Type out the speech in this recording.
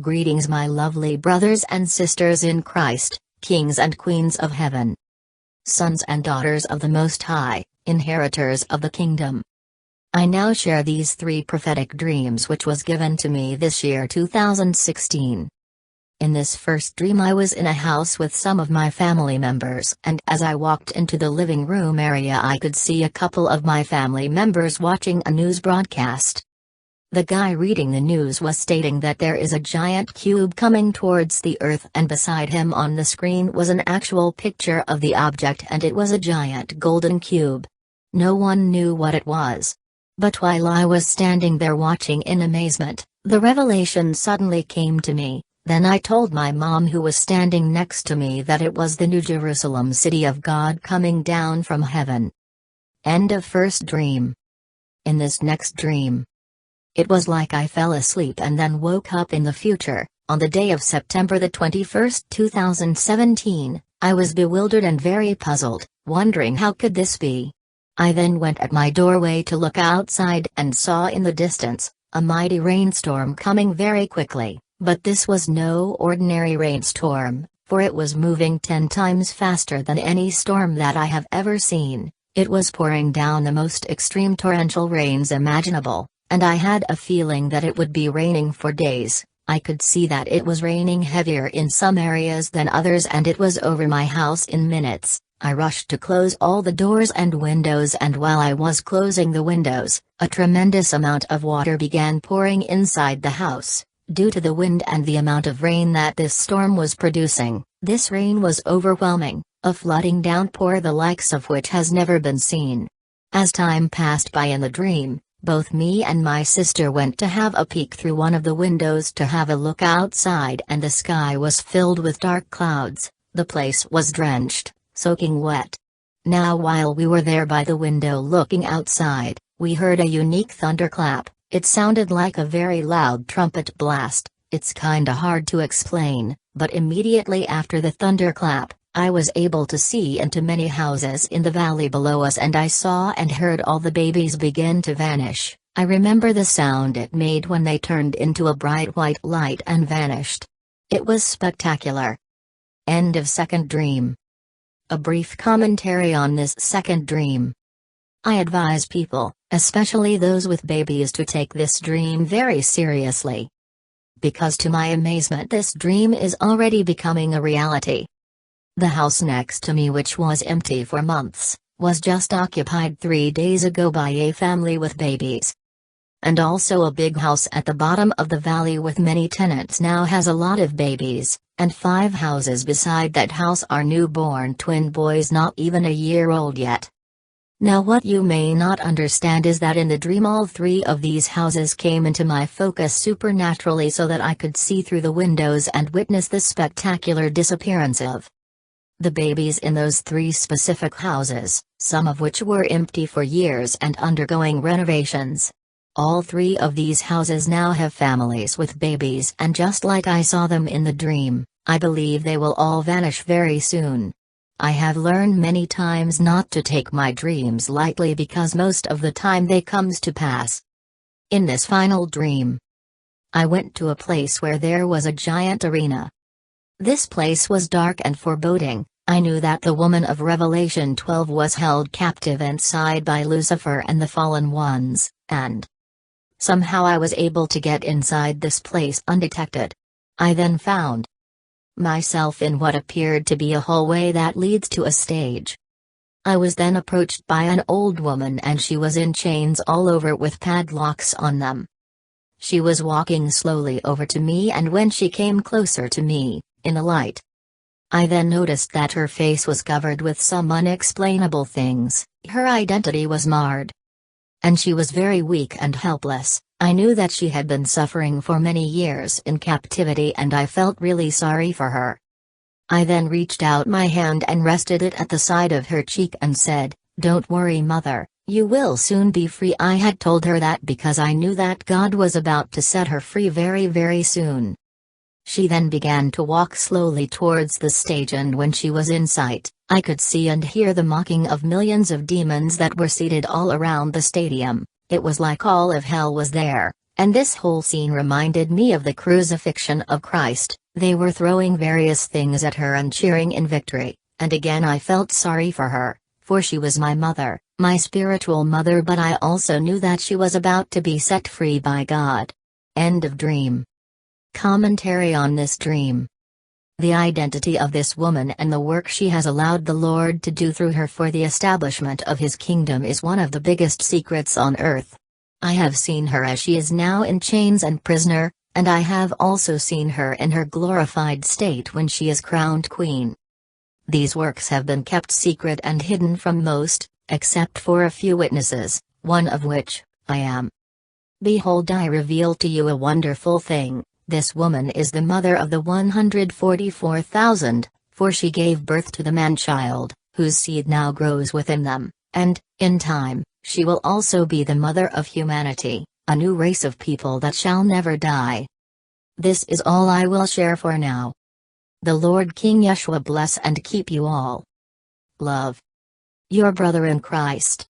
Greetings, my lovely brothers and sisters in Christ, kings and queens of heaven, sons and daughters of the Most High, inheritors of the kingdom. I now share these 3 prophetic dreams which was given to me this year 2016. In this first dream I was in a house with some of my family members, and as I walked into the living room area I could see a couple of my family members watching a news broadcast. The guy reading the news was stating that there is a giant cube coming towards the earth, and beside him on the screen was an actual picture of the object, and it was a giant golden cube. No one knew what it was. But while I was standing there watching in amazement, the revelation suddenly came to me. Then I told my mom, who was standing next to me, that it was the New Jerusalem, city of God, coming down from heaven. End of first dream. In this next dream, it was like I fell asleep and then woke up in the future. On the day of September the 21st, 2017, I was bewildered and very puzzled, wondering how could this be. I then went at my doorway to look outside and saw in the distance a mighty rainstorm coming very quickly, but this was no ordinary rainstorm, for it was moving 10 times faster than any storm that I have ever seen. It was pouring down the most extreme torrential rains imaginable, and I had a feeling that it would be raining for days. I could see that it was raining heavier in some areas than others, and it was over my house in minutes. I rushed to close all the doors and windows, and while I was closing the windows, a tremendous amount of water began pouring inside the house. Due to the wind and the amount of rain that this storm was producing, this rain was overwhelming, a flooding downpour the likes of which has never been seen. As time passed by in the dream, both me and my sister went to have a peek through one of the windows to have a look outside, and the sky was filled with dark clouds. The place was drenched, soaking wet. Now while we were there by the window looking outside, we heard a unique thunderclap. It sounded like a very loud trumpet blast. It's kinda hard to explain, but immediately after the thunderclap, I was able to see into many houses in the valley below us, and I saw and heard all the babies begin to vanish. I remember the sound it made when they turned into a bright white light and vanished. It was spectacular. End of second dream. A brief commentary on this second dream. I advise people, especially those with babies, to take this dream very seriously. Because to my amazement this dream is already becoming a reality. The house next to me, which was empty for months, was just occupied 3 days ago by a family with babies. And also a big house at the bottom of the valley with many tenants now has a lot of babies, and 5 houses beside that house are newborn twin boys not even a year old yet. Now what you may not understand is that in the dream all 3 of these houses came into my focus supernaturally so that I could see through the windows and witness the spectacular disappearance of the babies in those 3 specific houses, some of which were empty for years and undergoing renovations. All 3 of these houses now have families with babies, and just like I saw them in the dream, I believe they will all vanish very soon. I have learned many times not to take my dreams lightly because most of the time they comes to pass. In this final dream, I went to a place where there was a giant arena. This place was dark and foreboding. I knew that the woman of Revelation 12 was held captive inside by Lucifer and the fallen ones, and somehow I was able to get inside this place undetected. I then found myself in what appeared to be a hallway that leads to a stage. I was then approached by an old woman, and she was in chains all over with padlocks on them. She was walking slowly over to me, and when she came closer to me, in the light, I then noticed that her face was covered with some unexplainable things. Her identity was marred, and she was very weak and helpless. I knew that she had been suffering for many years in captivity, and I felt really sorry for her. I then reached out my hand and rested it at the side of her cheek and said, "Don't worry, mother, you will soon be free." I had told her that because I knew that God was about to set her free very, very soon. She then began to walk slowly towards the stage, and when she was in sight, I could see and hear the mocking of millions of demons that were seated all around the stadium. It was like all of hell was there, And this whole scene reminded me of the crucifixion of Christ. They were throwing various things at her and cheering in victory, and again I felt sorry for her, for she was my mother, my spiritual mother, but I also knew that she was about to be set free by God. End of dream. Commentary on this dream. The identity of this woman and the work she has allowed the Lord to do through her for the establishment of His kingdom is one of the biggest secrets on earth. I have seen her as she is now in chains and prisoner, and I have also seen her in her glorified state when she is crowned queen. These works have been kept secret and hidden from most, except for a few witnesses, one of which, I am. Behold, I reveal to you a wonderful thing. This woman is the mother of the 144,000, for she gave birth to the man-child, whose seed now grows within them, and, in time, she will also be the mother of humanity, a new race of people that shall never die. This is all I will share for now. The Lord King Yeshua bless and keep you all. Love. Your brother in Christ.